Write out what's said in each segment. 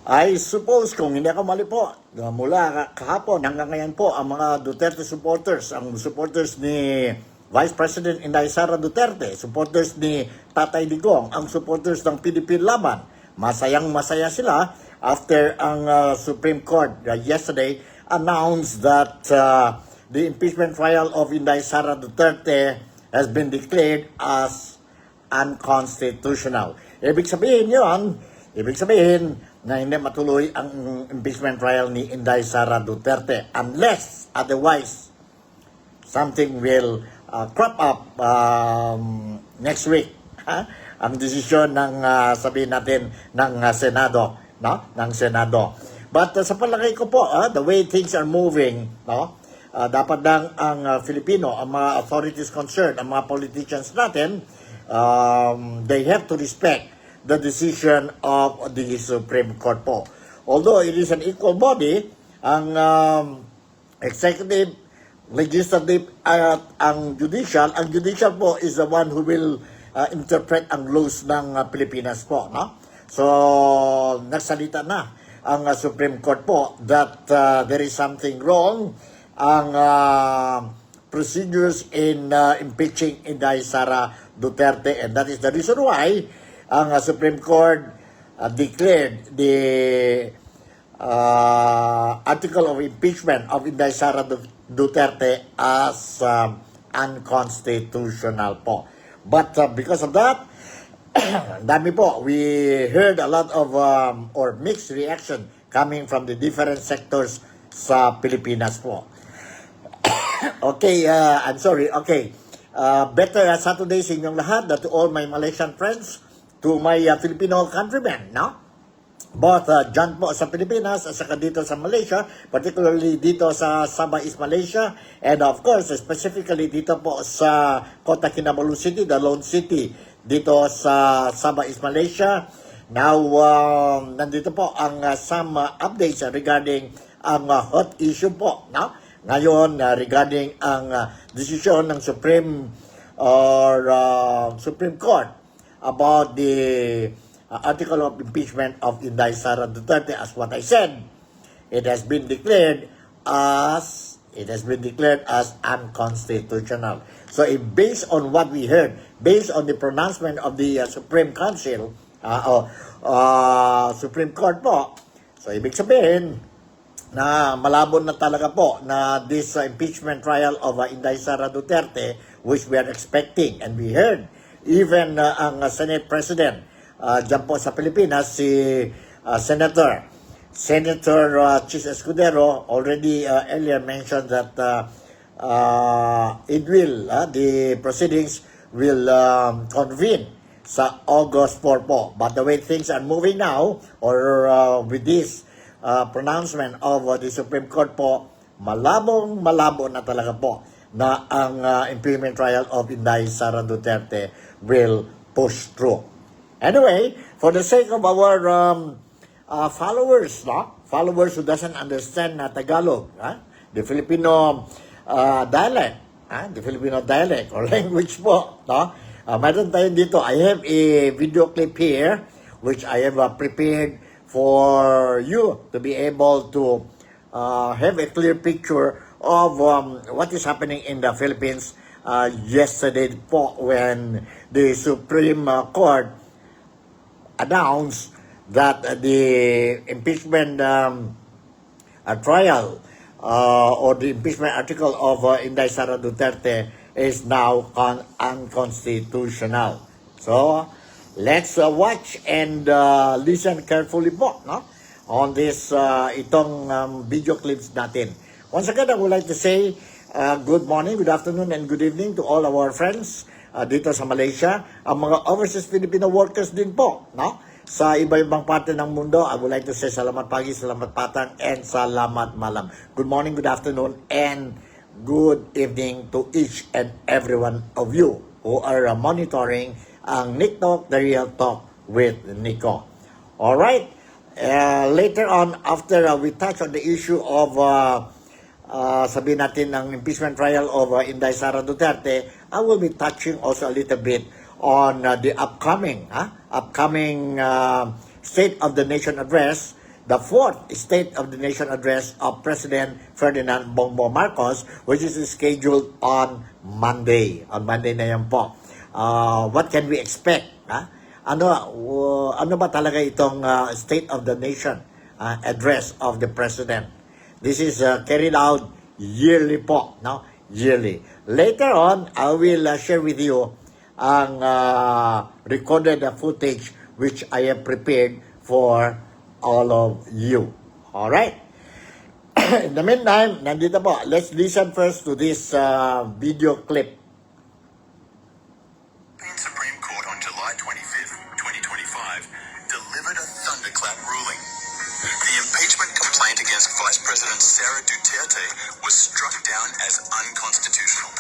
I suppose, kung hindi ako mali po, mula kahapon hanggang ngayon po, ang mga Duterte supporters, ang supporters ni Vice President Inday Sara Duterte, supporters ni Tatay Digong, ang supporters ng PDP Laban, masayang-masaya sila after ang Supreme Court yesterday announced that the impeachment trial of Inday Sara Duterte has been declared as unconstitutional. Ibig sabihin na hindi matuloy ang impeachment trial ni Inday Sara Duterte unless otherwise something will crop up next week. Ang desisyon ng sabihin natin ng Senado, no? Ng Senado. But sa palagay ko po, the way things are moving, no? Dapat lang ang Filipino, ang mga authorities concerned, ang mga politicians natin, they have to respect the decision of the Supreme Court po. Although it is an equal body, ang executive, legislative at ang judicial po is the one who will interpret ang laws ng Pilipinas po, no? So nagsalita na ang Supreme Court po that there is something wrong ang procedures in impeaching Inday Sara Duterte, and that is the reason why ang Supreme Court declared the article of impeachment of Inday Sara Duterte as unconstitutional po. But because of that, dami po, we heard a lot of or mixed reaction coming from the different sectors sa Pilipinas po. Okay, I'm sorry. Okay, better Saturday sa inyong lahat, that to all my Malaysian friends, to my Filipino countrymen, no? Both dyan po sa Pilipinas at saka dito sa Malaysia, particularly dito sa Sabah East Malaysia, and of course, specifically dito po sa Kota Kinabalu City, the Lone City, dito sa Sabah East Malaysia. Now, nandito po ang some updates regarding ang hot issue po, no? Ngayon, regarding ang desisyon ng Supreme Court about the article of impeachment of Inday Sara Duterte. As what I said, it has been declared as unconstitutional. So based on what we heard, based on the pronouncement of the Supreme Council, Supreme Court po, so ibig sabihin na malabo na talaga po na this impeachment trial of Inday Sara Duterte, which we are expecting, and we heard even ang Senate President dyan po sa Pilipinas, si Senator Chis Escudero already earlier mentioned that the proceedings will convene sa August 4 po. But the way things are moving now, or with this pronouncement of the Supreme Court po, malabo na talaga po na ang impeachment trial of Inday Sara Duterte will push through. Anyway, for the sake of our followers, no? Followers who doesn't understand Tagalog, the Filipino dialect, the Filipino dialect or language po, no? Meron tayo dito, I have a video clip here which I have prepared for you to be able to have a clear picture of what is happening in the Philippines yesterday po when the Supreme Court announced that the impeachment trial or the impeachment article of Inday Sara Duterte is now unconstitutional. So let's watch and listen carefully po, no? On this itong video clips natin. Once again, I would like to say good morning, good afternoon, and good evening to all our friends dito sa Malaysia. Ang mga overseas Filipino workers din po, no? Sa iba-ibang parte ng mundo, I would like to say salamat pagi, salamat patang, and salamat malam. Good morning, good afternoon, and good evening to each and every one of you who are monitoring ang Nick Talk, The Real Talk with Nico. Alright, later on, after we touch on the issue of sabihin natin ng impeachment trial of Inday Sara Duterte, I will be touching also a little bit on the upcoming State of the Nation address the fourth State of the Nation address of President Ferdinand Bongbong Marcos, which is scheduled on Monday. On Monday na yan po. What can we expect? Ano ba talaga itong State of the Nation address of the President? This is carried out yearly po, no? Yearly. Later on, I will share with you ang recorded footage which I have prepared for all of you. Alright? In the meantime, nandito po. Let's listen first to this video clip. Supreme Court on July 25th, 2025, delivered a thunderclap ruling. The impeachment complaint against Vice President Sara Duterte was struck down as unconstitutional.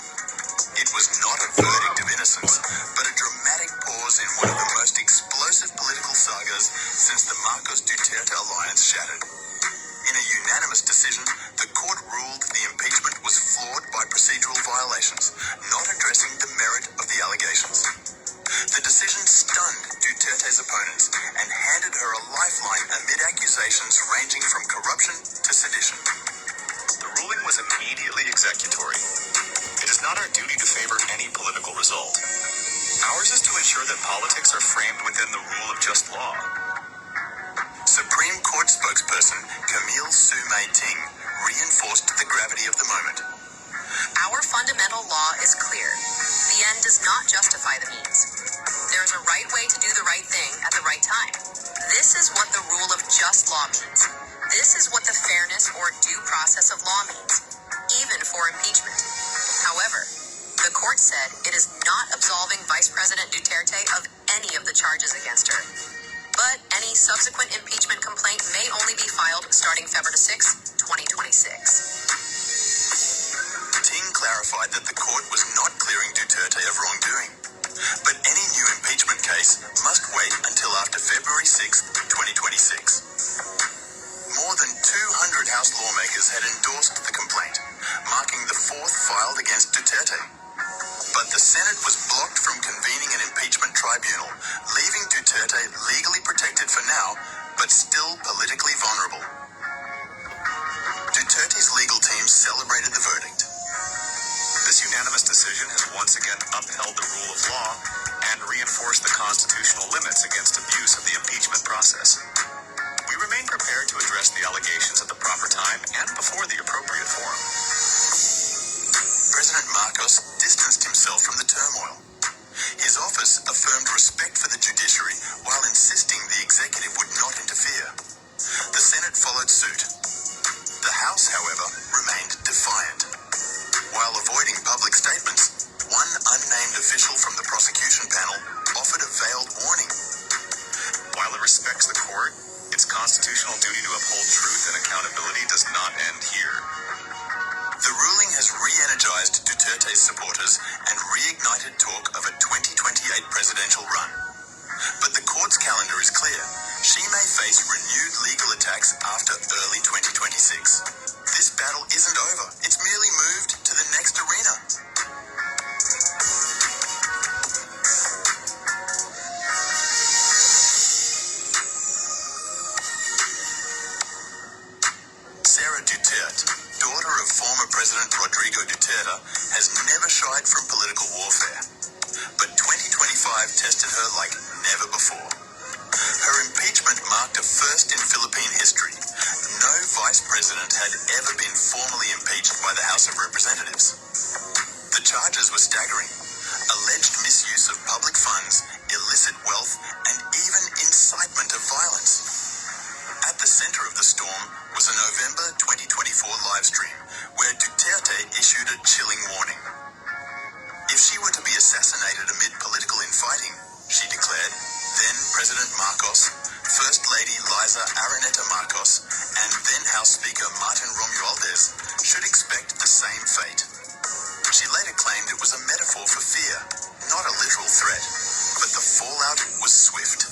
It was not a verdict of innocence, but a dramatic pause in one of the most explosive political sagas since the Marcos-Duterte alliance shattered. In a unanimous decision, the court ruled the impeachment was flawed by procedural violations, not addressing the merit of the allegations. The decision stunned Duterte's opponents and handed her a lifeline amid accusations ranging from corruption to sedition. The ruling was immediately executory. It is not our duty to favor any political result. Ours is to ensure that politics are framed within the rule of just law. Supreme Court spokesperson Camille Sue-Mei Ting reinforced the gravity of the moment. Our fundamental law is clear. The end does not justify the means. There is a right way to do the right thing at the right time. This is what the rule of just law means. This is what the fairness or due process of law means, even for impeachment. However, the court said it is not absolving Vice President Duterte of any of the charges against her. But any subsequent impeachment complaint may only be filed starting February 6, 2026. Ting clarified that the court was not clearing Duterte of wrongdoing, but any new impeachment case must wait until after February 6, 2026. More than 200 House lawmakers had endorsed the complaint, marking the fourth filed against Duterte. But the Senate was blocked from convening an impeachment tribunal, leaving Duterte legally protected for now, but still politically vulnerable. Duterte's legal team celebrated the verdict. This unanimous decision has once again upheld the rule of law and reinforced the constitutional limits against abuse of the impeachment process. We remain prepared to address the allegations at the proper time and before the appropriate forum. President Marcos distanced himself from the turmoil. His office affirmed respect for the judiciary while insisting the executive would not interfere. The Senate followed suit. The House, however, remained defiant. While avoiding public statements, one unnamed official from the prosecution panel offered a veiled warning. While it respects the court, its constitutional duty to uphold truth and accountability does not end here. The ruling has re-energized Duterte's supporters and reignited talk of a 2028 presidential run. But the court's calendar is clear. She may face renewed legal attacks after early 2026. This battle isn't over. It's merely moved to the next arena. Sara Duterte, daughter of former President Rodrigo Duterte, has never shied from political warfare. But 2025 tested her like never before. Her impeachment marked a first in Philippine history. No vice president had ever been formally impeached by the House of Representatives. The charges were staggering. Alleged misuse of public funds, illicit wealth, and even incitement of violence. At the center of the storm was a November 2024 livestream where Duterte issued a chilling warning. If she were to be assassinated amid political infighting, she declared, then President Marcos, First Lady Liza Araneta Marcos, and then House Speaker Martin Romualdez should expect the same fate. She later claimed it was a metaphor for fear, not a literal threat, but the fallout was swift.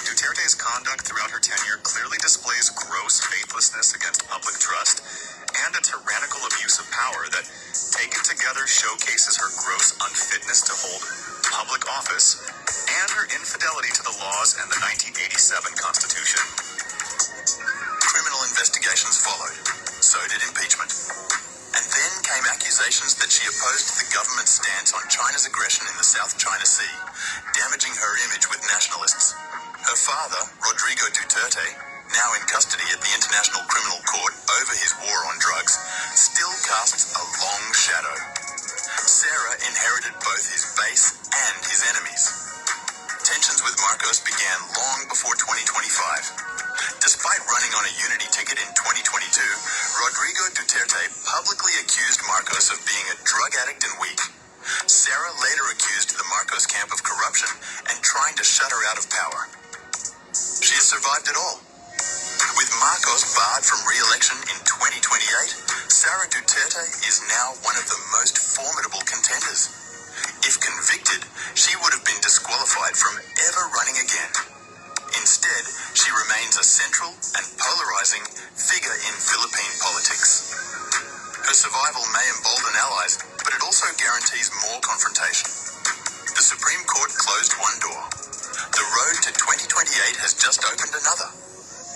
Duterte's conduct throughout her tenure clearly displays gross faithlessness against public trust and a tyrannical abuse of power that, taken together, showcases her gross unfitness to hold public office and her infidelity to the laws and the 1987 Constitution. Criminal investigations followed. So did impeachment. And then came accusations that she opposed the government's stance on China's aggression in the South China Sea, damaging her image with nationalists. Her father, Rodrigo Duterte, now in custody at the International Criminal Court over his war on drugs, still casts a long shadow. Sarah inherited both his base and his enemies. Tensions with Marcos began long before 2025. Despite running on a unity ticket in 2022, Rodrigo Duterte publicly accused Marcos of being a drug addict and weak. Sarah later accused the Marcos camp of corruption and trying to shut her out of power. She has survived it all. With Marcos barred from re-election in 2028, Sara Duterte is now one of the most formidable contenders. If convicted, she would have been disqualified from ever running again. Instead, she remains a central and polarizing figure in Philippine politics. Her survival may embolden allies, but it also guarantees more confrontation. The Supreme Court closed one door. The road to 2028 has just opened another.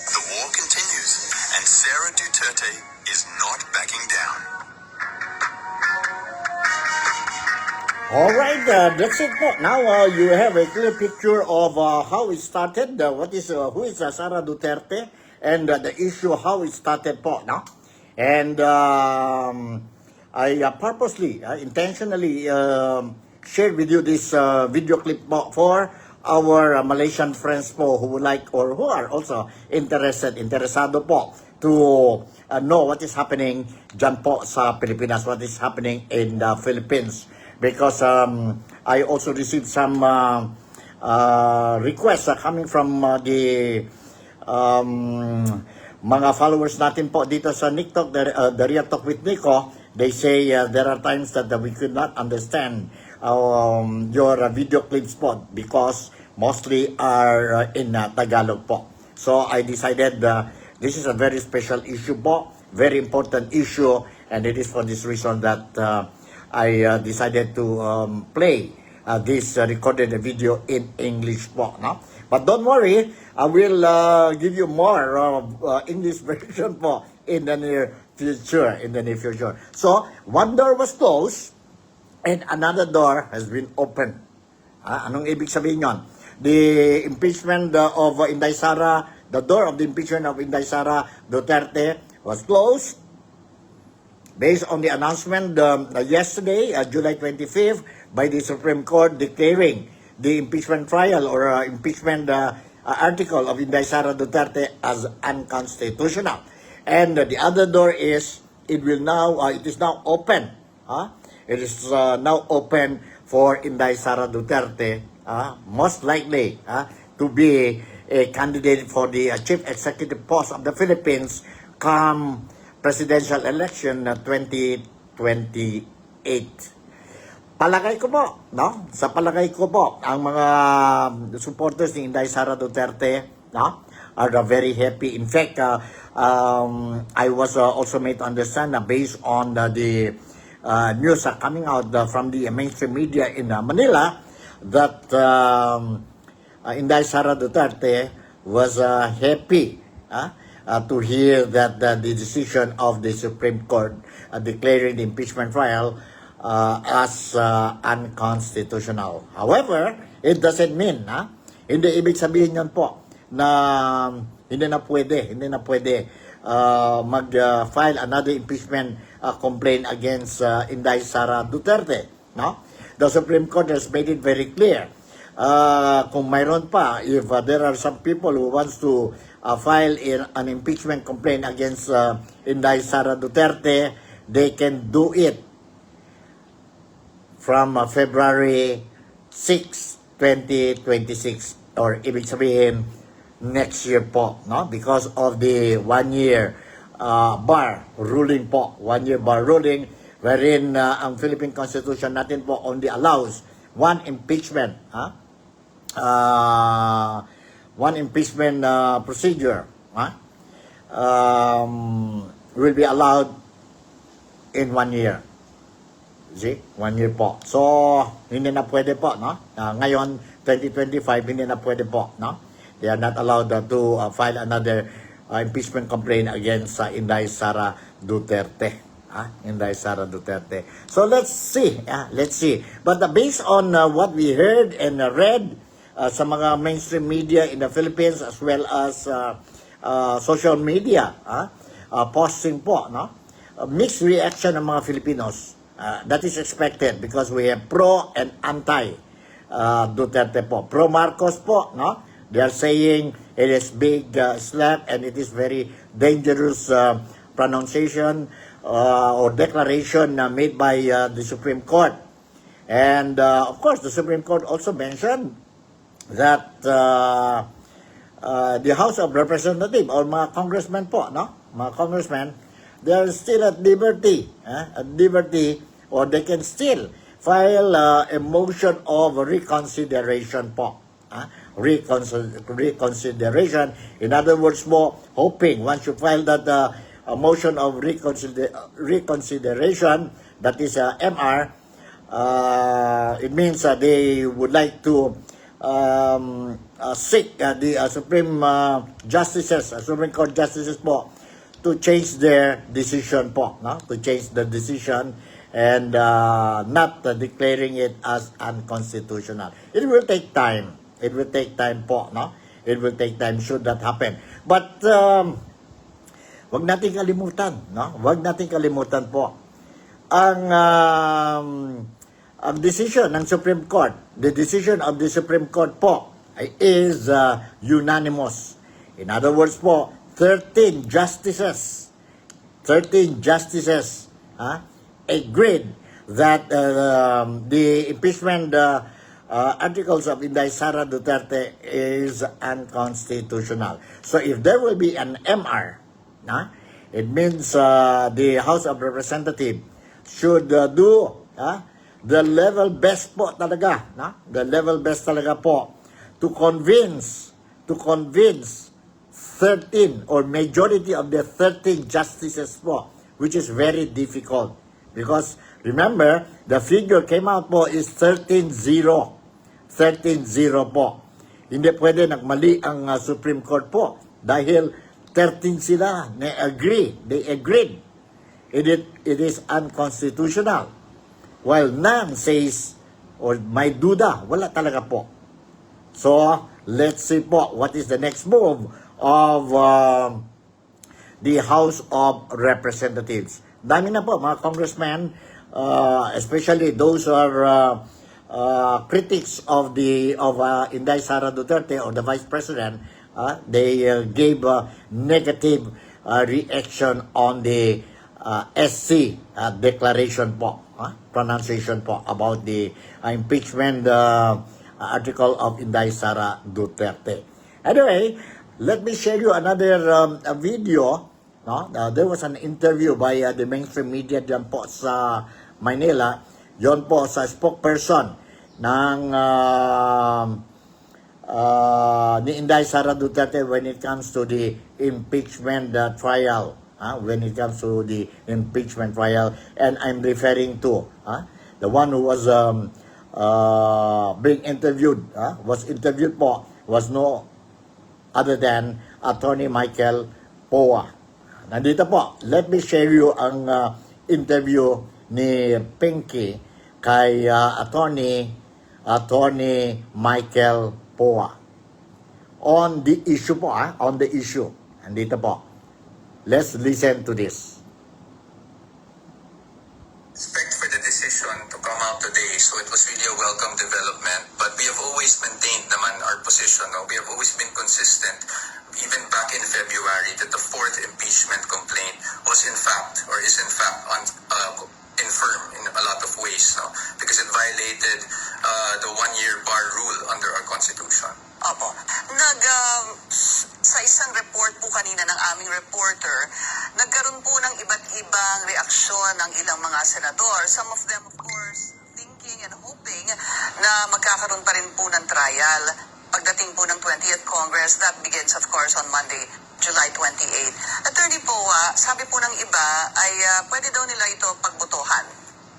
The war continues, and Sara Duterte is not backing down. All right, that's it po. Now you have a clear picture of how it started, who is Sara Duterte, and the issue how it started po, no? And I purposely, intentionally shared with you this video clip po for our Malaysian friends po who would like or who are also interesado po to know what is happening dyan po sa Pilipinas, what is happening in the Philippines. Because I also received some requests coming from the mga followers natin po dito sa TikTok, the Real Talk with Nico. They say there are times that we could not understand your video clips po because mostly are in Tagalog po. So I decided this is a very special issue po, very important issue, and it is for this reason that I decided to play this recorded video in English po, no? But don't worry, I will give you more English version po in the near future. So, one door was closed and another door has been opened. Anong ibig sabihin yon? The impeachment of Inday Sara, the door of the impeachment of Inday Sara Duterte was closed. Based on the announcement yesterday, July 25th, by the Supreme Court declaring the impeachment trial or impeachment article of Inday Sara Duterte as unconstitutional. And the other door is, it is now open. It is now open for Inday Sara Duterte, most likely to be a candidate for the chief executive post of the Philippines come presidential election 2028. Palagay ko po, no? Sa palagay ko po, ang mga supporters ni Inday Sara Duterte, no, are very happy. In fact, I was also made to understand that based on the news coming out from the mainstream media in Manila, that Inday Sara Duterte was happy to hear that the decision of the Supreme Court declaring the impeachment trial as unconstitutional. However, it doesn't mean, hindi ibig sabihin yan po na hindi na pwede mag-file another impeachment complaint against Inday Sara Duterte. No? The Supreme Court has made it very clear. Kung mayroon pa, if there are some people who wants to file an impeachment complaint against Inday Sara Duterte, they can do it from February 6, 2026, or ibig sabihin next year po, no? Because of the 1-year bar ruling po, 1-year bar ruling wherein ang Philippine Constitution natin po only allows one impeachment, one impeachment procedure will be allowed in 1 year. See? 1 year po. So, hindi na pwede po, no? Ngayon, 2025, hindi na pwede po, no? They are not allowed to file another impeachment complaint against Inday Sara Duterte. Inday Sara Duterte. So let's see. Let's see. But based on what we heard and read sa mga mainstream media in the Philippines as well as social media, posting po, no? Mixed reaction ng mga Filipinos. That is expected because we have pro and anti Duterte po. Pro Marcos po, no? They are saying it is big slap and it is very dangerous pronunciation or declaration made by the Supreme Court. And of course, the Supreme Court also mentioned that the House of Representatives or mga congressmen po, no? Mga congressmen, they are still at liberty, or they can still file a motion of reconsideration po. Reconsideration, in other words po, hoping once you file that a motion of reconsideration, that is MR, it means they would like to seek the Supreme Justices, Supreme Court Justices po, to change their decision po, no? To change the decision and not declaring it as unconstitutional. It will take time. It will take time po, no? It will take time should that happen. But wag nating kalimutan, no? Wag nating kalimutan po ang decision ng Supreme Court. The decision of the Supreme Court po is unanimous. In other words po, 13 justices agreed that the impeachment articles of Inday Sara Duterte is unconstitutional. So if there will be an MR, it means the House of Representatives should do the level best po talaga, the level best talaga po to convince 13 or majority of the 13 justices po, which is very difficult because remember the figure came out po is 13-0 po. Hindi pwede nagmali ang Supreme Court po dahil 13 sila they agreed it is unconstitutional, while none says or may duda, wala talaga po. So let's see po what is the next move of the House of Representatives. Dami na po mga congressmen, especially those who are critics of Inday Sara Duterte or the Vice President. They gave negative reaction on the SC declaration po, pronunciation po about the impeachment article of Inday Sara Duterte. Anyway, let me share you another video. There was an interview by the mainstream media dyan po sa Manila. Yon po sa spokesperson ng ni Inday Sara Duterte when it comes to the impeachment trial. When it comes to the impeachment trial, and I'm referring to the one who was being interviewed, was no other than Attorney Michael Poa. Nandito po, let me share you ang interview ni Pinky kay Attorney Michael Poa on the issue po, on the issue. Nandito po. Let's listen to this. Respect for the decision to come out today, so it was really a welcome development. But we have always maintained naman our position. No? We have always been consistent, even back in February, that the fourth impeachment complaint was in fact, or is in fact, infirm in a lot of ways, no? Because it violated the one-year bar rule under our Constitution. Opo. Sa isang report po kanina ng aming reporter, nagkaroon po ng iba't ibang reaksyon ng ilang mga senador. Some of them, of course, thinking and hoping na magkakaroon pa rin po ng trial pagdating po ng 20th Congress. That begins, of course, on Monday, July 28. Attorney Poa, sabi po ng iba ay pwede daw nila ito pagbotohan.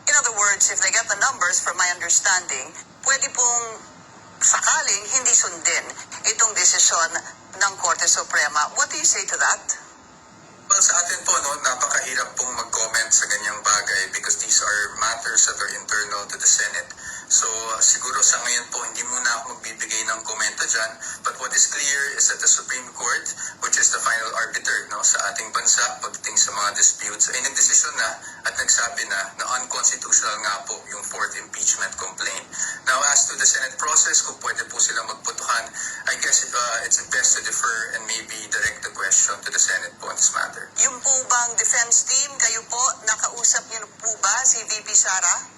In other words, if they get the numbers, from my understanding, pwede pong sakaling hindi sundin itong desisyon ng Korte Suprema. What do you say to that? Well, sa atin po, no, napakahirap pong mag-comment sa ganyang bagay because these are matters that are internal to the Senate. So, siguro sa ngayon po, hindi muna ako magbibigay ng komento dyan. But what is clear is that the Supreme Court, which is the final arbiter no, sa ating bansa pagdating sa mga disputes, ay nagdesisyon na at nagsabi na unconstitutional nga po yung fourth impeachment complaint. Now, as to the Senate process, kung pwede po silang magputuhan, I guess it's best to defer and maybe direct the question to the Senate po on this matter. Yung po bang defense team, kayo po, nakausap niyo po ba si VP Sara?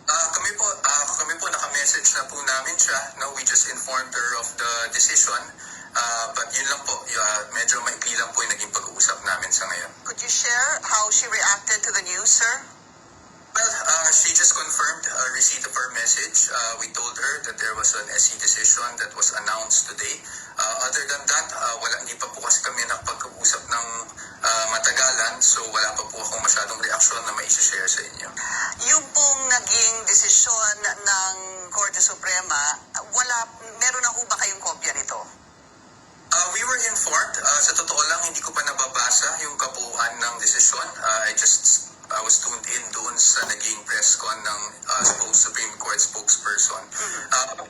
Kami po naka-message na po namin siya. No, we just informed her of the decision. But yun lang po, medyo maikli lang po yung naging pag-uusap namin sa ngayon. Could you share how she reacted to the news, sir? Well, she just confirmed receipt of our message. We told her that there was an SC decision that was announced today. Other than that, hindi pa po kasi kami nakapag-usap ng matagalan, so wala pa po akong masyadong reaksyon na mai-share sa inyo. Yung pong naging desisyon ng Korte Suprema, meron na ho ba kayong kopya nito? We were informed. Sa totoo lang, hindi ko pa nababasa yung kabuuan ng desisyon. I was tuned in doon sa naging press con ng Supreme Court spokesperson.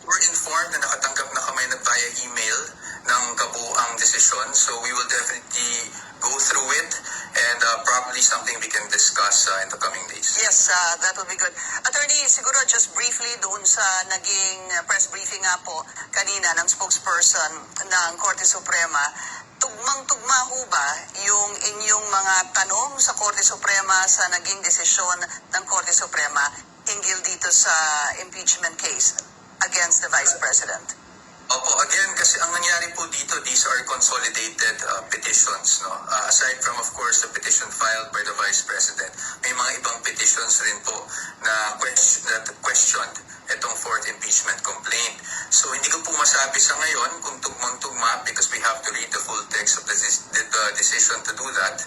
We're informed na nakatanggap na kami via email ng kabuuang desisyon. So we will definitely go through it and probably something we can discuss in the coming days. Yes, that would be good. Attorney, siguro just briefly doon sa naging press briefing nga po kanina ng spokesperson ng Korte Suprema, tugmang-tugma ho ba yung inyong mga tanong sa Korte Suprema sa naging desisyon ng Korte Suprema hinggil dito sa impeachment case against the Vice President? Opo, again, kasi ang nangyari po dito, these are consolidated petitions. No? Aside from, of course, the petition filed by the Vice President, may mga ibang petitions rin po na questioned itong fourth impeachment complaint. So, hindi ko po masabi sa ngayon kung tugmang-tugma because we have to read the full text of the decision to do that.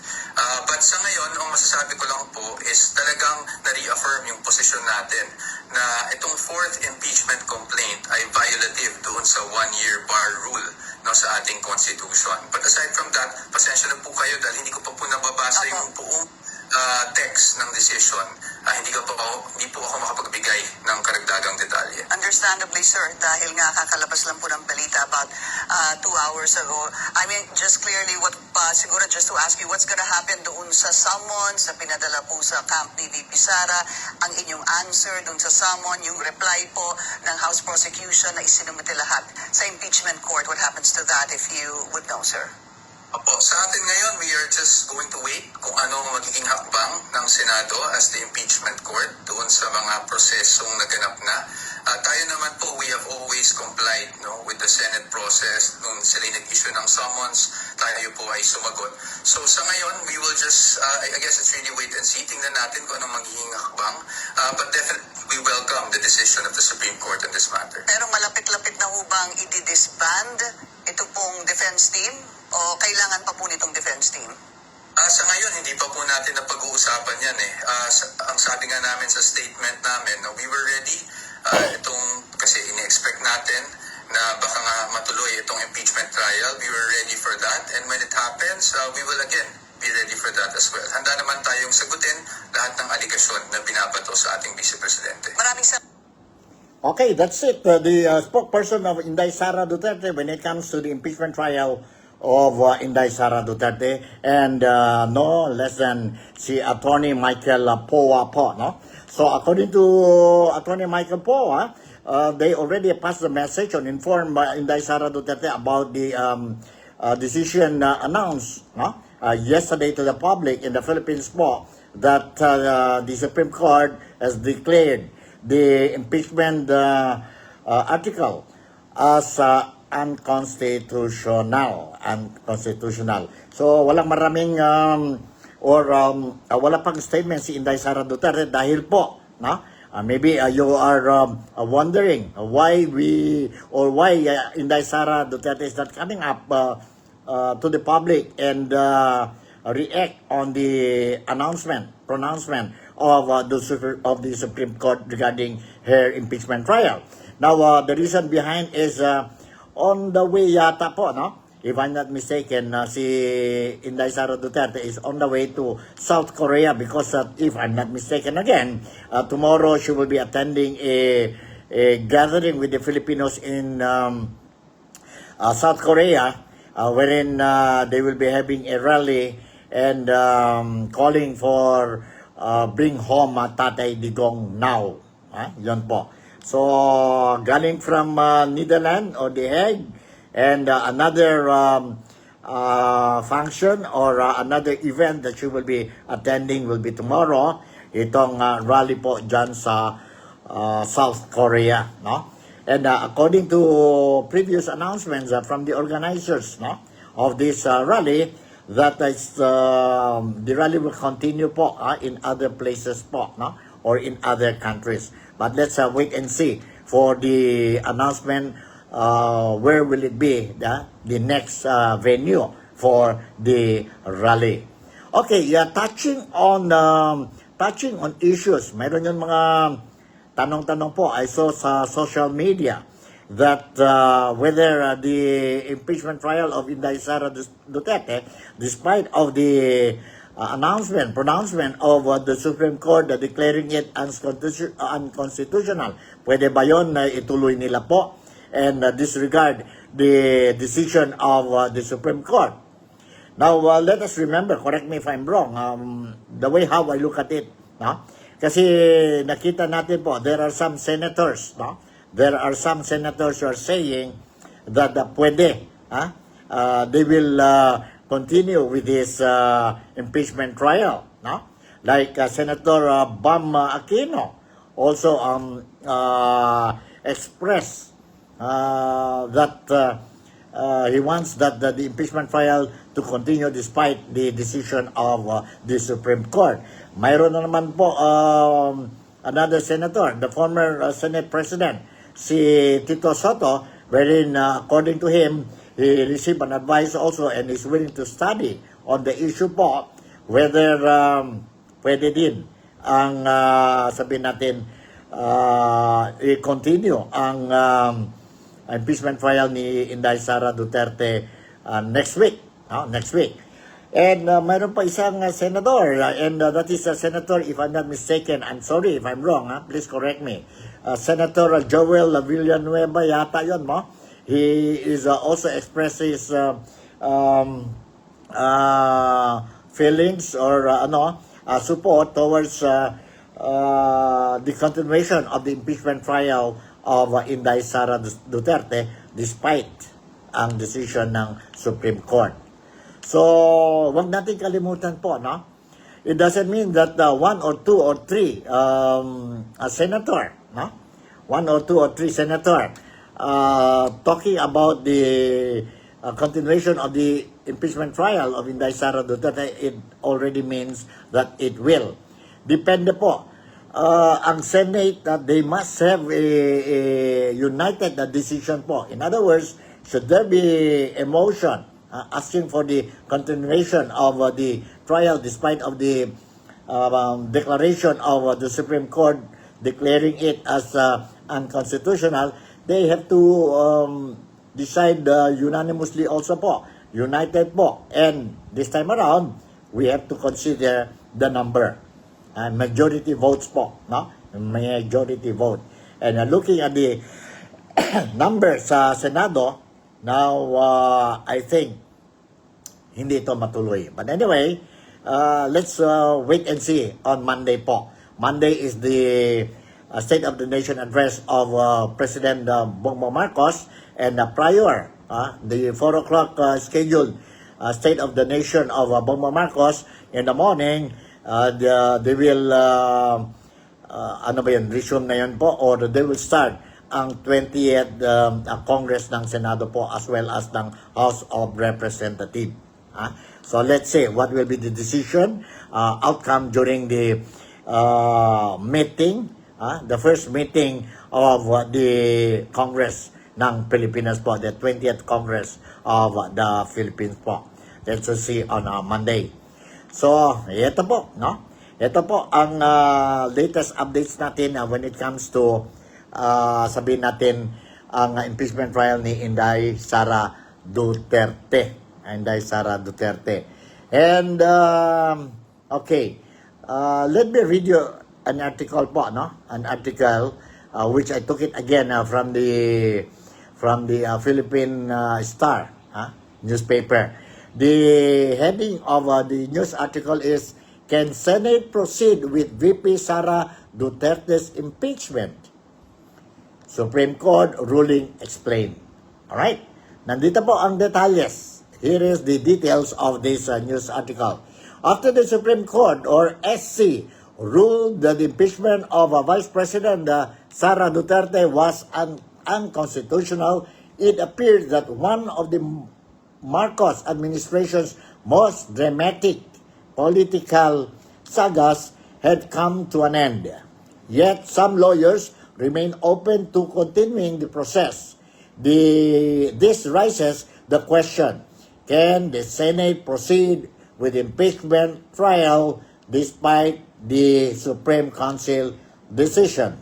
But sa ngayon, ang masasabi ko lang po is talagang na-reaffirm yung posisyon natin na itong fourth impeachment complaint ay violative doon sa one-year bar rule no, sa ating constitution. But aside from that, pasensya na po kayo dahil hindi ko pa po nababasa yung buong text ng decision. Hindi po ako makapagbigay ng karagdagang detalye. Understandably, sir, dahil nga kakalabas lang po ng balita about 2 hours ago. I mean, just clearly, siguro just to ask you, what's gonna happen doon sa summons na pinadala po sa camp ni VP Sara, ang inyong answer doon sa summon, yung reply po ng House Prosecution na isinumite lahat sa impeachment court. What happens to that if you would know, sir? Opo, sa atin ngayon, we are just going to wait kung anong magiging hakbang ng Senado as the impeachment court doon sa mga prosesong naganap na. Tayo naman po, we have always complied with the Senate process. Nung sila nag-issue ng summons, tayo po ay sumagot. So sa ngayon, we will just, I guess it's really wait and see. Tingnan natin kung anong magiging hakbang. But definitely, we welcome the decision of the Supreme Court on this matter. Pero malapit-lapit na ho bang i-disband ito pong defense team? O kailangan pa po nitong defense team? Sa ngayon, hindi pa po natin na pag-uusapan yan eh. Ang sabi nga namin sa statement namin, we were ready. Kasi ini-expect natin na baka nga matuloy itong impeachment trial. We were ready for that. And when it happens, we will again be ready for that as well. Handa naman tayong sagutin lahat ng aligasyon na binabato sa ating Vice Presidente. Maraming salamat. Okay, that's it. The spokesperson of Inday Sara Duterte when it comes to the impeachment trial of Inday Sara Duterte and no less than si Attorney Michael Poa po, no? So according to Attorney Michael Poa, they already passed the message and informed Inday Sara Duterte about the decision announced, no? Yesterday to the public in the Philippines po that the Supreme Court has declared the impeachment article as unconstitutional. So walang maraming wala pang statement si Inday Sara Duterte dahil po, no? Maybe you are wondering why Inday Sara Duterte is not coming up to the public and react on the pronouncement of the Supreme Court regarding her impeachment trial. Now, the reason behind is on the way yata po, no? If I'm not mistaken, si Inday Sara Duterte is on the way to South Korea because if I'm not mistaken again, tomorrow she will be attending a gathering with the Filipinos in South Korea, wherein they will be having a rally and calling for bring home Tatay Digong now. Yun po. So, galing from Netherlands or The Hague, and another function or another event that she will be attending will be tomorrow. Itong rally po dyan sa South Korea, no? And according to previous announcements from the organizers, no, of this rally, that is, the rally will continue po in other places po, no, or in other countries. But let's wait and see for the announcement. Where will it be the next venue for the rally? Okay, touching on issues, mayroon yung mga tanong-tanong po I saw sa social media that whether the impeachment trial of Inday Sara Duterte, despite of the pronouncement of the Supreme Court declaring it unconstitutional, pwede ba yun na ituloy nila po and disregard the decision of the Supreme Court? Now, let us remember, correct me if I'm wrong, the way how I look at it, no? Kasi nakita natin po, there are some senators, no? There are some senators who are saying that pwede, they will continue with this impeachment trial, no? Like Senator Bam Aquino also expressed that he wants that the impeachment trial to continue despite the decision of the Supreme Court. Mayroon na naman po another senator, the former Senate President, si Tito Soto, wherein according to him, he received an advice also and is willing to study on the issue po whether pwede din ang sabihin natin i-continue ang impeachment trial ni Inday Sara Duterte next week. And mayroon pa isang senador, and that is Senator, if I'm not mistaken, I'm sorry if I'm wrong, please correct me. Senator Joel Villanueva yata yun, mo? He is also expressed his feelings or support towards the continuation of the impeachment trial of Inday Sara Duterte despite ang decision ng Supreme Court. So, wag natin kalimutan po, no? It doesn't mean that one or two or three senator, no? One or two or three senator talking about the continuation of the impeachment trial of Inday Sara Duterte, it already means that it will. Depende po. Ang Senate, they must have a united decision po. In other words, should there be a motion asking for the continuation of the trial despite of the declaration of the Supreme Court declaring it as unconstitutional, they have to decide unanimously also po, united po. And this time around, we have to consider the number. Majority votes po, no? Majority vote. And looking at the numbers sa Senado, now, I think, hindi ito matuloy. But anyway, let's wait and see on Monday po. Monday is the State of the Nation address of President Bongbong Marcos, and prior, the 4 o'clock scheduled State of the Nation of Bongbong Marcos in the morning, they will, resume na yun po, or they will start ang 20th Congress ng Senado po as well as ng House of Representatives. So let's see what will be the decision, outcome during the meeting, the first meeting of the Congress ng Pilipinas po, the 20th Congress of the Philippines po. Let's see on Monday. So, ito po, no? Ito po ang latest updates natin when it comes to sabihin natin ang impeachment trial ni Inday Sara Duterte. Inday Sara Duterte. And, okay, let me read you an article po, no? An article which I took it again from the Philippine Star newspaper. The heading of the news article is, "Can Senate proceed with VP Sara Duterte's impeachment? Supreme Court ruling explained." Alright? Nandito po ang detalles. Here is the details of this news article. After the Supreme Court, or SC, ruled that the impeachment of Vice President Sara Duterte was unconstitutional, it appeared that one of the Marcos administration's most dramatic political sagas had come to an end. Yet some lawyers remain open to continuing the process. This raises the question, can the Senate proceed with impeachment trial despite the Supreme Council decision?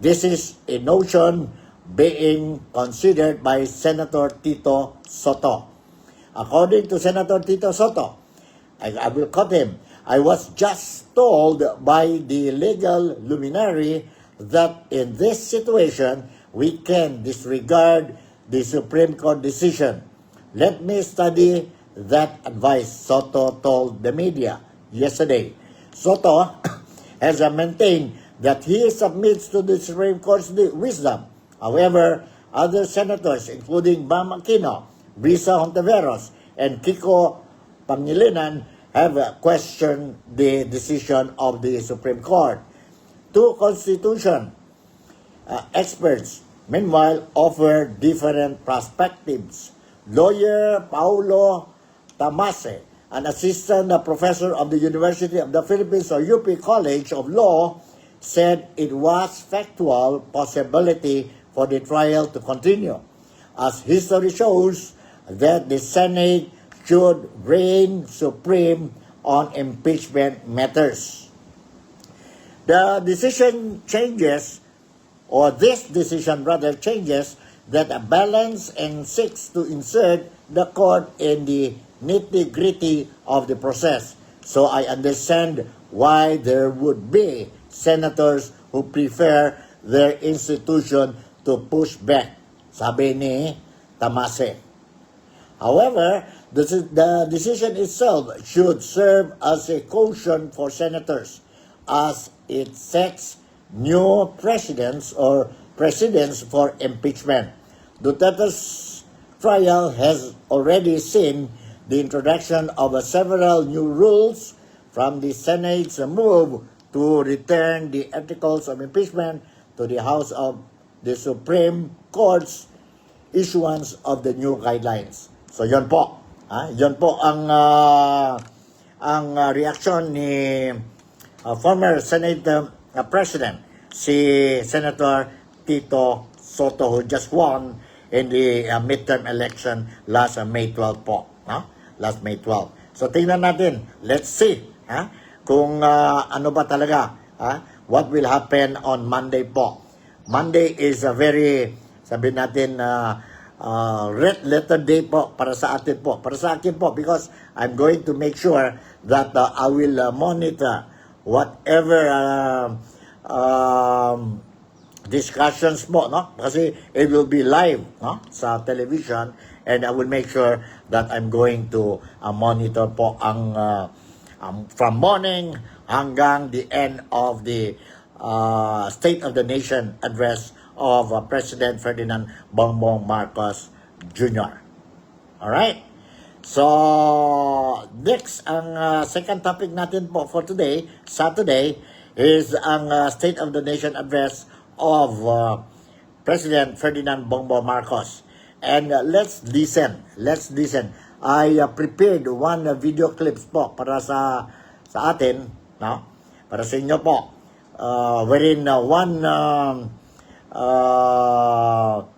This is a notion being considered by Senator Tito Soto. According to Senator Tito Soto, I will quote him, "I was just told by the legal luminary that in this situation, we can disregard the Supreme Court decision. Let me study that advice," Soto told the media yesterday. Soto has maintained that he submits to the Supreme Court's wisdom. However, other senators, including Bam Aquino, Risa Hontiveros, and Kiko Pangilinan, have questioned the decision of the Supreme Court. Two constitution experts, meanwhile, offer different perspectives. Lawyer Paulo Tamase, an assistant professor of the University of the Philippines, or UP College of Law, said it was factual possibility for the trial to continue, as history shows that the Senate should reign supreme on impeachment matters. The decision changes, or this decision rather changes, that a balance and seeks to insert the court in the nitty-gritty of the process. So I understand why there would be senators who prefer their institution to push back, sabi ni Tamase. However, the decision itself should serve as a caution for senators, as it sets new precedents for impeachment. Duterte's trial has already seen the introduction of several new rules, from the Senate's move to return the articles of impeachment to the House of the Supreme Court's issuance of the new guidelines. So yon po, yon po ang reaksyon ni former Senate President si Senator Tito Soto, who just won in the midterm election last May 12 po, last May 12. So tingnan natin, let's see kung ano ba talaga, what will happen on Monday po. Monday is a very, sabi natin, red letter day po para sa atin po, para sa akin po, because I'm going to make sure that I will monitor whatever discussions po, no? Kasi it will be live, no? Sa television, and I will make sure that I'm going to monitor po ang from morning hanggang the end of the State of the Nation address of President Ferdinand Bongbong Marcos Jr. Alright? So, next, ang second topic natin po for today, Saturday, is ang State of the Nation address of President Ferdinand Bongbong Marcos. And let's listen. I prepared one video clips po para sa atin, no? Para sa inyo po. Wherein one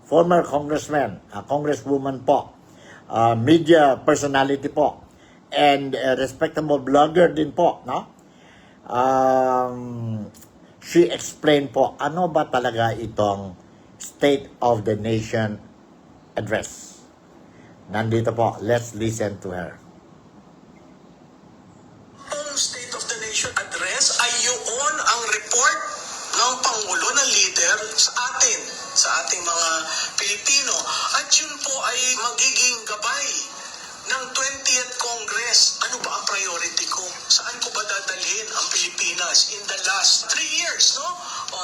former congressman, congresswoman po, media personality po, and a respectable blogger din po, no? She explained po, ano ba talaga itong State of the Nation address. Nandito po, let's listen to her. Ang State of the Nation address ay yun ang report ng Pangulo ng leader sa atin, sa ating mga Pilipino. At yun po ay magiging gabay ng 20th Congress. Ano ba ang priority ko? Saan ko ba dadalhin ang Pilipinas in the last 3 years, no?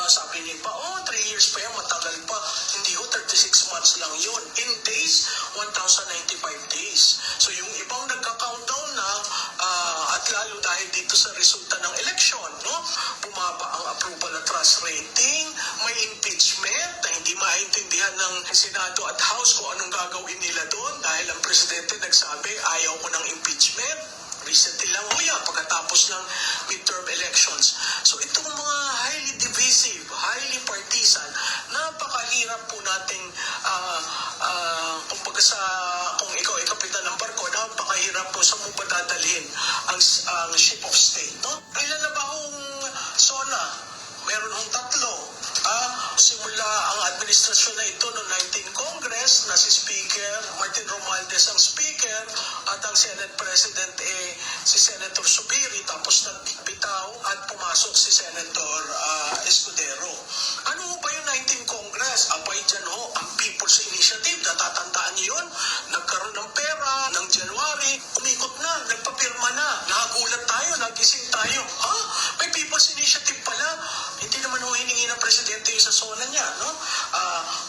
Sabi ni pa, 3 years pa yan, matagal pa. Hindi ho, 36 months lang yun. In days, 1,095 days. So yung ibang nagka-countdown na, at lalo dahil dito sa resulta ng eleksyon, no? Bumaba ang approval at trust rating, may impeachment na hindi maintindihan ng Senado at House kung anong gagawin nila doon dahil ang Presidente nagsabi, ayaw ko ng impeachment. Recently lang ho yan, pagkatapos ng midterm elections. So itong mga highly divisive, highly partisan, napakahirap po nating, kumbaga kung ikaw ay kapitan ng barko, napakahirap po sa mo ba dadalhin ang ship of state. No? Ilan na ba hong SONA? Meron hong 3. Simula ang administrasyon na ito noong 19 Congress na si Speaker Martin Romualdez ang Speaker at ang Senate President si Senator Subiri, tapos nagbitaw at pumasok si Senator Escudero. Ano ba yung 19 Congress? Abay dyan ho ang People's Initiative, natatandaan niyo yun? Nagkaroon ng pera ng January, umikot na, nagpapirma na, nagulat tayo, nagising tayo. May People's Initiative pala. Hindi naman ho hiningi ng Presidente yung sa SONA niya, no?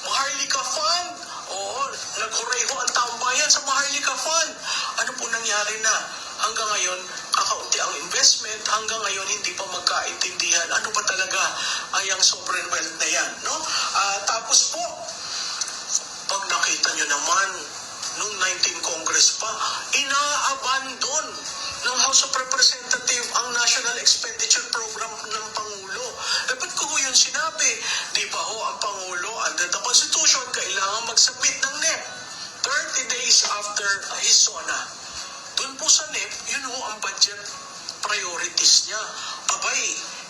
Maharlika Fund, naghuray ho ang taong bayan sa Maharlika Fund. Ano po nangyari na? Hanggang ngayon, kakaunti ang investment, hanggang ngayon hindi pa magkaintindihan. Ano ba talaga ang sovereign wealth na yan, no? Tapos po, pag nakita nyo naman, noong 19 Congress pa, inaabandon ng House of Representatives ang National Expenditure Program ng Pangulo. Ba't ko yun sinabi? Di ba ho ang Pangulo, under the Constitution, kailangan mag-submit ng NEP 30 days after his SONA. Doon po sa NEP, yun ho ang budget priorities niya. Abay,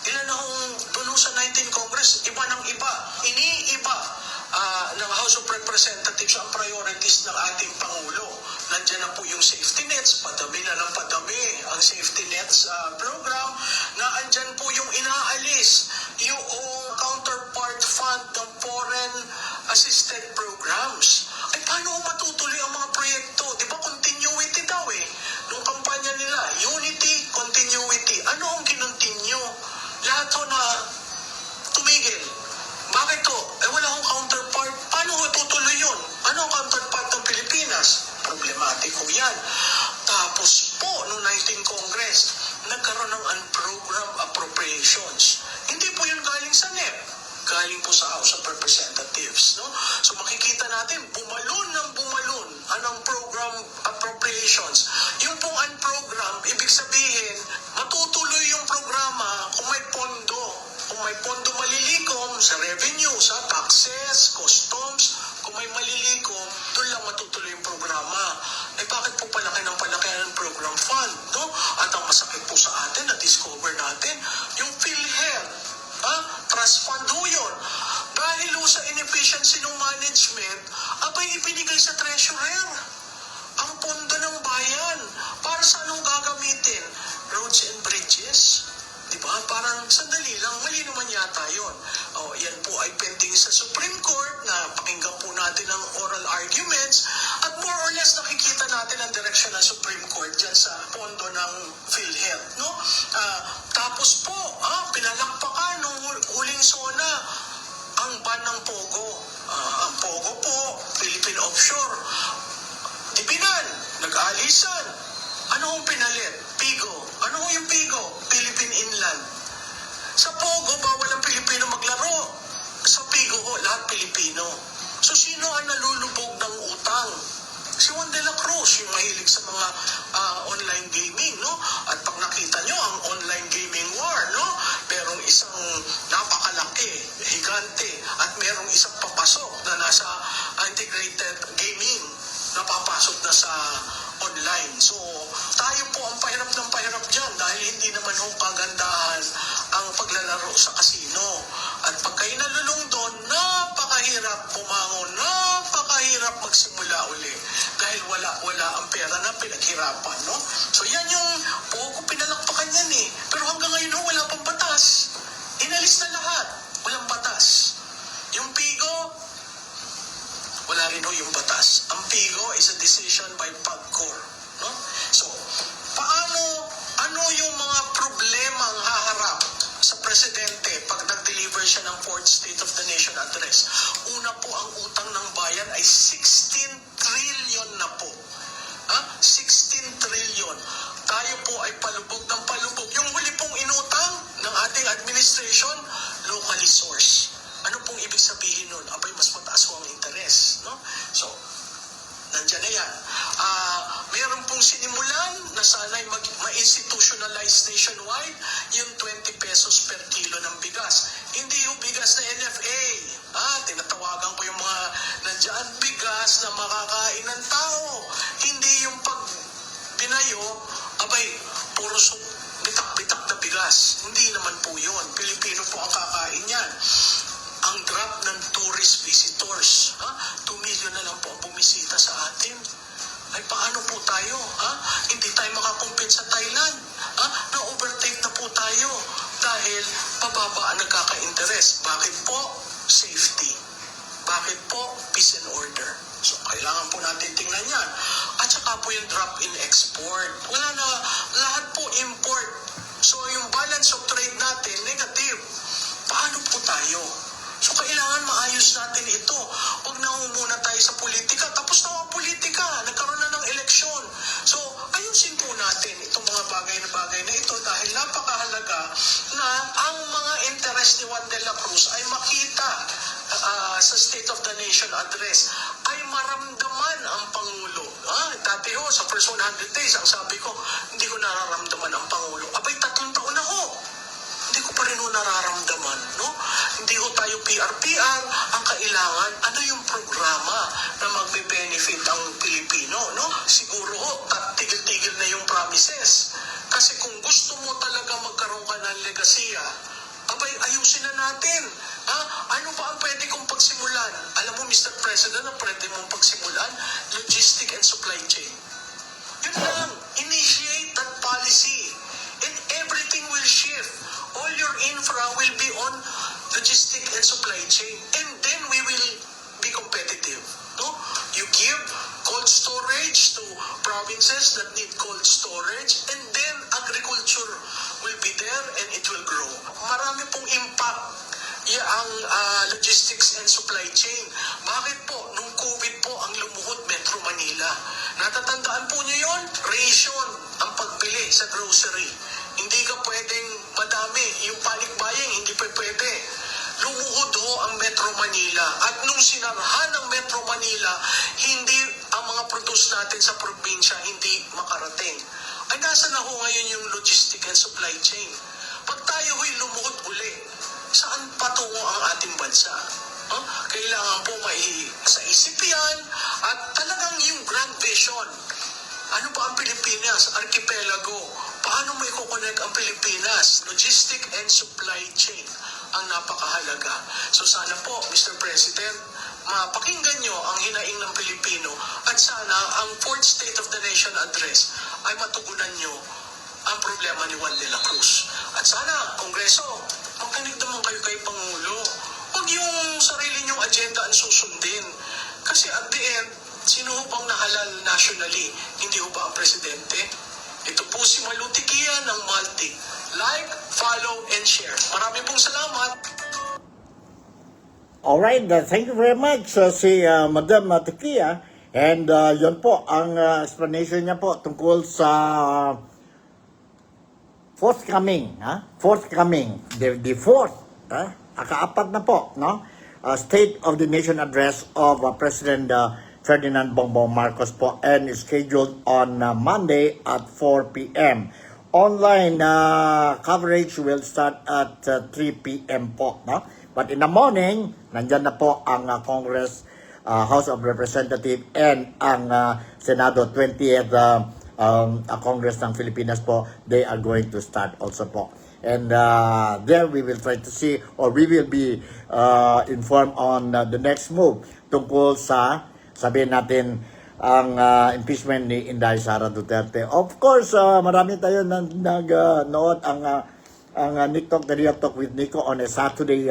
ilan na hong doon sa 19 Congress, iba ng iba. Iniiba ng House of Representatives ang priorities ng ating Pangulo. Nandiyan na po yung safety nets, padami na ng padami ang safety nets program, na andyan po yung inaalis, yung counterpart fund ng foreign assisted programs. Ay, paano matutuloy ang mga proyekto? Di ba continuity daw nung kampanya nila, unity, continuity. Ano ang kinontinue? Lahat ho na tumigil. Bakit ko? Wala akong counterpart. Paano ko tutuloy yun? Ano ang counterpart ng Pilipinas? Problematiko yan. Tapos po, noong 19 Congress, nagkaroon ng unprogrammed appropriations. Hindi po yun galing sa NEP. Galing po sa House of Representatives. No? So makikita natin, bumalon ng bumalon ang program appropriations. Yung pong unprogrammed, ibig sabihin, matutuloy yung programa kung may pondo. Kung may pondo malilikom sa revenue, sa taxes, customs, kung may malilikom, doon lang matutuloy yung programa. Bakit po palaki ng program fund? No? At ang masakit po sa atin, na-discover natin, yung PhilHealth, trust fund ho yun. Dahil ho sa inefficiency ng management, abay ibinigay sa treasurer ang pondo ng bayan. Para sa anong gagamitin? Roads and bridges. Diba? Parang sandali lang, mali naman yata yun. Yan po ay pending sa Supreme Court na pakinggan po natin ang oral arguments at more or less nakikita natin ang direksyon ng Supreme Court dyan sa pondo ng PhilHealth. No? Tapos po, pinalakpakan nung huling SONA ang ban ng POGO. Ang POGO po, Philippine Offshore. Dibinan, nag-aalisan. Ano ang pinalit? PIGO. Ano yung PIGO? Philippine Inland. Sa POGO, bawal ang Pilipino maglaro. Sa PIGO, lahat Pilipino. So, sino ang nalulubog ng utang? Si Juan de la Cruz, yung mahilig sa mga online gaming, no? At pag nakita nyo, ang online gaming war, no? Merong isang napakalaki, higante, at merong isang papasok na nasa integrated gaming, napapasok na sa online. So, tayo po ang pahirap ng pahirap dyan dahil hindi naman ho kagandahan ang paglalaro sa casino. At pag kayo nalulung doon, napaka napakahirap pumangon, napakahirap magsimula uli dahil wala ang pera na pinaghirapan, no? So yan yung pogo pinalakpakan yan eh. Pero hanggang ngayon ho, wala pang batas. Inalis na lahat. Walang batas. Yung PIGO, wala rin ho yung batas. Ang PIGO is a decision by PAGCOR, no? So, ano yung mga problema ang haharap sa presidente pag nag-deliver siya ng Fourth State of the Nation Address? Una po, ang utang ng bayan ay 16 trillion na po. 16 trillion. Tayo po ay palubog ng palubog. Yung huli pong inutang ng ating administration, locally sourced. Ano pong ibig sabihin nun? Abay, mas mataas ho ang interes, no? So, nandiyan na yan. Meron pong sinimulan na sana'y ma-institutionalize nationwide yung 20 pesos per kilo ng bigas. Hindi yung bigas na NFA. Tinatawagan ko yung mga nandiyan, bigas na makakain ng tao. Hindi yung pag binayo, abay, puro bitak-bitak na bigas. Hindi naman po yun. Pilipino po ang kakain yan. Ang drop ng tourist visitors, 2 million na lang po ang bumisita sa atin. Ay paano po tayo? Hindi tayo makakumpit sa Thailand. Na-overtake na po tayo dahil pababa ang nagkaka-interest. Bakit po? Safety. Bakit po? Peace and order. So, kailangan po natin tingnan yan. At saka po yung drop in export. Wala na, lahat po import. So, yung balance of trade natin, negative. Paano po tayo? So, kailangan maayos natin ito. Huwag na muna tayo sa politika. Tapos na ang politika. Nagkaroon na ng eleksyon. So, ayusin po natin itong mga bagay na ito dahil napakahalaga na ang mga interest ni Juan de la Cruz ay makita sa State of the Nation Address, ay maramdaman ang Pangulo. Dati ho, sa first 100 days, ang sabi ko, hindi ko nararamdaman ang Pangulo. Abay, 3 taon na ho. Hindi ko pa rin ho nararamdaman, no? Hindi ho tayo PR. Ang kailangan, ano yung programa na magbe-benefit ang Pilipino, no? Siguro ho, tigil-tigil na yung promises. Kasi kung gusto mo talaga magkaroon ka ng legasiya, abay, ayusin na natin. Ano ba ang pwede kong pagsimulan? Alam mo, Mr. President, ang pwede mong pagsimulan? Logistic and supply chain. Yun lang. Initiate that policy. And everything will shift. All your infra will be on logistic and supply chain. And then we will be competitive. No? You give cold storage to provinces that need cold storage, and then agriculture will be there and it will grow. Marami pong impact ang logistics and supply chain. Bakit po? Nung COVID po, ang lumuhod Metro Manila. Natatandaan po niyo yon? Ration ang pagbili sa grocery. Hindi ka pwedeng madami. Yung panic buying, hindi pa pwede. Lumuhod ho ang Metro Manila. At nung sinarahan ng Metro Manila, hindi ang mga produce natin sa probinsya hindi makarating. Ay nasa na ho ngayon yung logistic and supply chain? Pag tayo ho'y lumuhod uli, saan patungo ang ating bansa? Kailangan po sa isip yan at talagang yung grand vision. Ano ba ang Pilipinas? Archipelago. Paano mo i-connect ang Pilipinas? Logistic and supply chain ang napakahalaga. So sana po, Mr. President, mapakinggan nyo ang hinaing ng Pilipino at sana ang Fourth State of the Nation Address ay matugunan nyo ang problema ni Juan de la Cruz. At sana, Kongreso, makinig naman kayo kay Pangulo. Huwag yung sarili nyong agenda ang susundin. Kasi at the end, sino ho bang nahalal nationally? Hindi ho ba ang Presidente? Ito po si Maluti Kia ng Malti. Like, follow, and share. Marami pong salamat. Alright, thank you very much si Madam Tikia. And yun po, ang explanation niya po tungkol sa forthcoming, the fourth, kaapat na po, no? State of the Nation Address of President Ferdinand Bongbong Marcos po, and is scheduled on Monday at 4 p.m. Online coverage will start at 3 p.m. po, no? But in the morning, nandyan na po ang Congress, House of Representatives, and ang Senado 20th Congress ng Pilipinas po. They are going to start also po. And there we will try to see, or we will be informed on the next move tungkol sa, sabihin natin, ang impeachment ni Inday Sara Duterte. Of course, marami tayo nag-nood ang Nick Talk, the Real Talk with Nico on a Saturday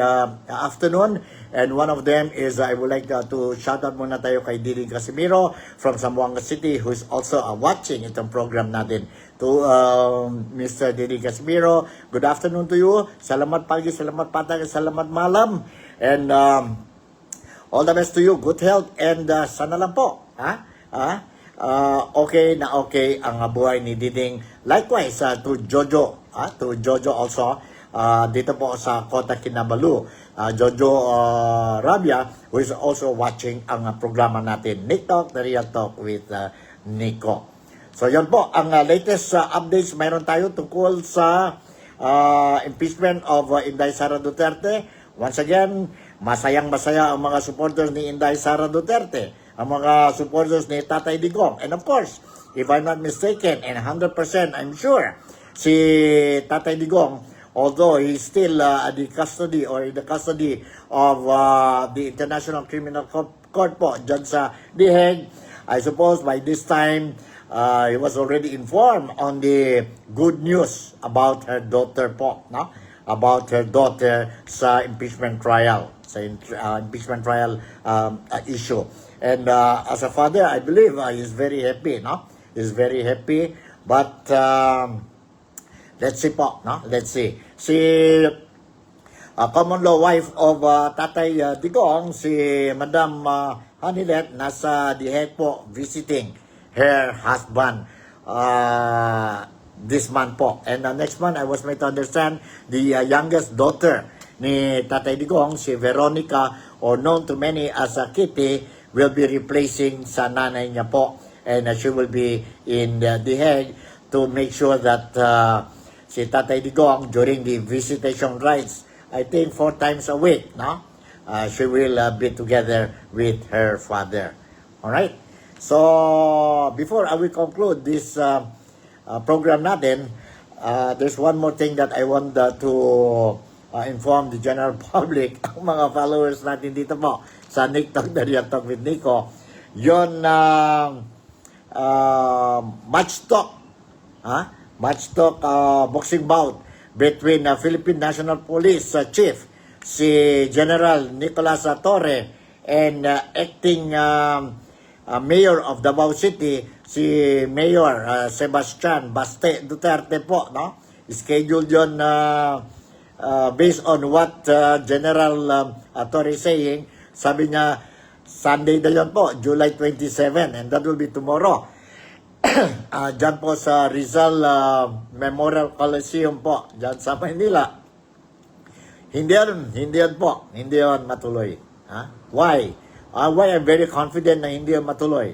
afternoon. And one of them is, I would like to shout out muna tayo kay Didi Casimiro from Zamboanga City, who is also watching itong program natin. To Mr. Didi Casimiro, good afternoon to you. Salamat pagi, salamat patag, salamat malam. And all the best to you. Good health and sana lang po. Okay na okay ang buhay ni Diding. Likewise to Jojo. To Jojo also. Dito po sa Kota Kinabalu. Jojo Rabia, who is also watching ang programa natin. Nick Talk, the Real Talk with Nico. So yun po, ang latest updates mayroon tayo tungkol sa impeachment of Inday Sara Duterte. Once again, masayang-masaya ang mga supporters ni Inday Sara Duterte, ang mga supporters ni Tatay Digong. And of course, if I'm not mistaken, and 100% I'm sure, si Tatay Digong, although he's still in the custody of the International Criminal Court po, dyan sa The Hague, I suppose by this time, he was already informed on the good news about her daughter po, no? About her daughter sa impeachment trial, impeachment trial issue. And as a father, I believe he's very happy, no? He's very happy, but let's see po, no? Let's see. Si common law wife of Tatay Digong, si Madam Hanilet, nasa The Hague po visiting her husband this month po. And next month, I was made to understand, the youngest daughter ni Tatay Digong, si Veronica, or known to many as Kitty, will be replacing sa nanay niya po. And she will be in The Hague to make sure that si Tatay Digong, during the visitation rites, I think 4 times a week, no? She will be together with her father. Alright? So, before I will conclude this program natin, there's one more thing that I want to inform the general public, ang mga followers natin dito po sa Nick Talk, the Real Talk with Nico. Yun, match talk boxing bout between Philippine National Police Chief si General Nicolas Torre and acting Mayor of Davao City, si Mayor Sebastian Baste Duterte po, no? Scheduled yun based on what General Torre is saying. Sabi niya, Sunday na yun po, July 27, and that will be tomorrow. Diyan po sa Rizal Memorial Coliseum po, diyan sa Maynila. Hindi yan matuloy. Why? Why I'm very confident na hindi yan matuloy.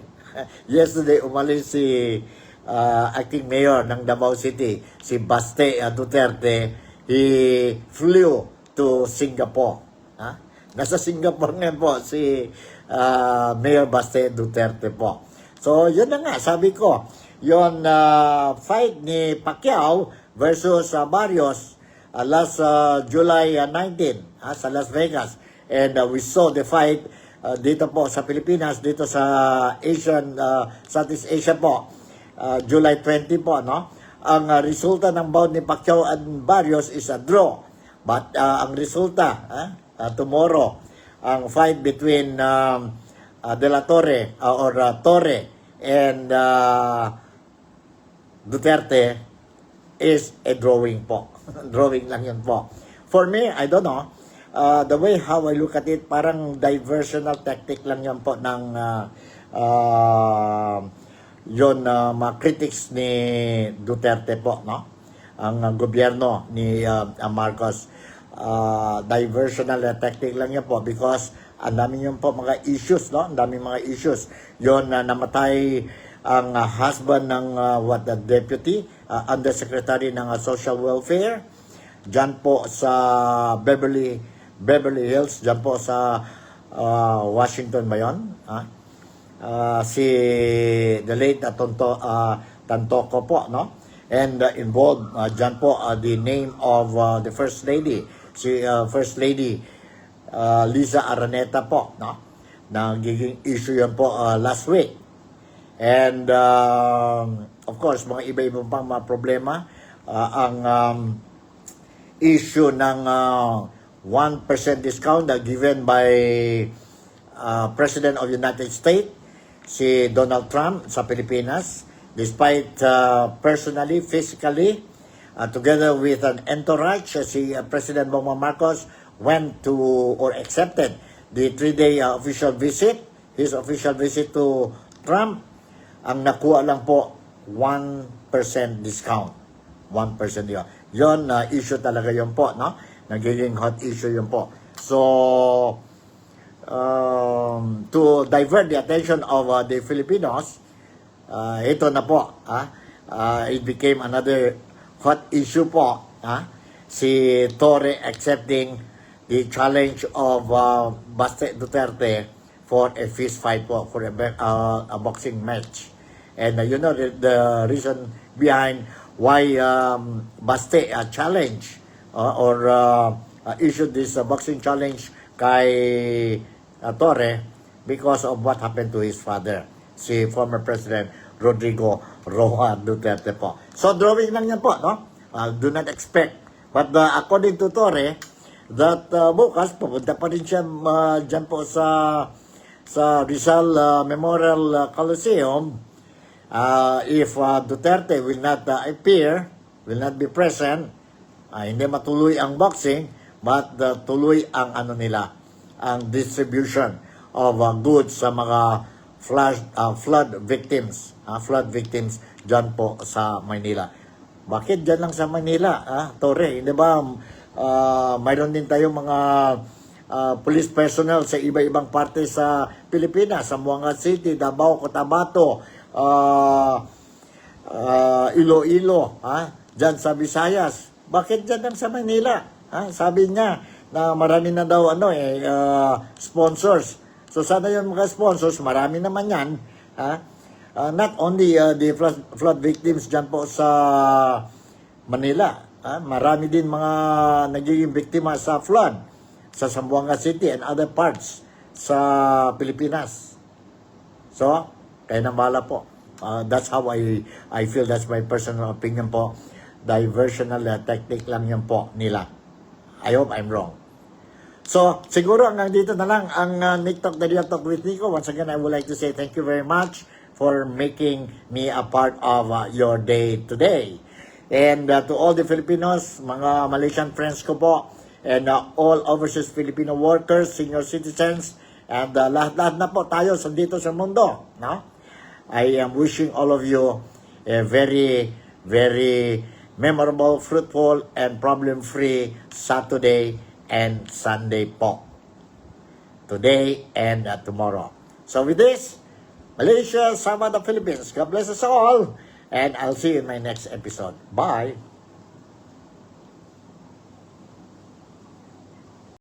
Yesterday, umalis si acting mayor ng Davao City, si Baste Duterte. He flew to Singapore. Nasa Singapore ngayon po si Mayor Baste Duterte po. So, yun na nga, sabi ko, yun fight ni Pacquiao versus Barrios last July 19 sa Las Vegas. And we saw the fight dito po sa Pilipinas, dito sa Southeast Asia po, July 20 po, no? Ang resulta ng bout ni Pacquiao and Barrios is a draw. But ang resulta, tomorrow, ang fight between De La Torre or Torre and Duterte is a drawing po. Drawing lang yun po. For me, I don't know, the way how I look at it, parang diversional tactic lang yan po ng mga critics ni Duterte po, no? Ang gobyerno ni Marcos. Diversional tactic lang yan po because ang dami yun po mga issues, no? Ang dami mga issues. Yun, namatay ang husband ng the deputy, undersecretary ng social welfare, dyan po sa Beverly Hills, dyan po sa Washington ba yun? Si the late Tantoco po, no? and involved dyan po the name of the First Lady, si First Lady Liza Araneta po, no? Nagiging issue yan po last week. And of course, mga iba-ibang pang mga problema, ang issue ng 1% discount given by President of the United States, si Donald Trump sa Pilipinas, despite personally, physically, together with an entourage, si President Bongbong Marcos went to or accepted the 3-day official visit, his official visit to Trump. Ang nakuha lang po 1% discount. 1% yun. Yun, issue talaga yun po, no? Nagiging hot issue yun po. So, to divert the attention of the Filipinos, ito na po, it became another hot issue po, si Torre accepting the challenge of Baste Duterte for a fist fight po, for a boxing match. And you know the reason behind why Baste challenge or issued this boxing challenge kay Torre, because of what happened to his father, si former President Rodrigo Roa Duterte po. So drawing lang yan po, no? Do not expect. But according to Torre, that bukas pupunta pa rin siya dyan po sa Rizal Memorial Coliseum. If Duterte will not appear, will not be present, hindi matuloy ang boxing, but tuloy ang ang distribution of goods sa mga flood victims dyan po sa Manila. Bakit dyan lang sa Manila, Torre? Hindi ba mayroon din tayong mga police personnel sa iba-ibang parte sa Pilipinas, sa Zamboanga City, Davao, Cotabato, Iloilo, dyan sa Visayas. Bakit dyan lang sa Manila? Sabi niya na marami na daw sponsors. So sana yung mga sponsors, marami naman yan. Not only the flood victims dyan po sa Manila. Marami din mga nagiging biktima sa flood sa Zamboanga City and other parts sa Pilipinas. So, kaya nang bahala po. That's how I feel. That's my personal opinion po. Diversional technique lang yan po nila. I hope I'm wrong. So, siguro hanggang dito na lang ang Nick Talk, the Real Talk with Nico. Once again, I would like to say thank you very much for making me a part of your day today. And to all the Filipinos, mga Malaysian friends ko po, and all overseas Filipino workers, senior citizens, and lahat-lahat na po tayo dito sa mundo, no? I am wishing all of you a very, very memorable, fruitful, and problem-free Saturday and Sunday po. Today and tomorrow. So with this, Malaysia, Sabah, the Philippines, God bless us all, and I'll see you in my next episode. Bye!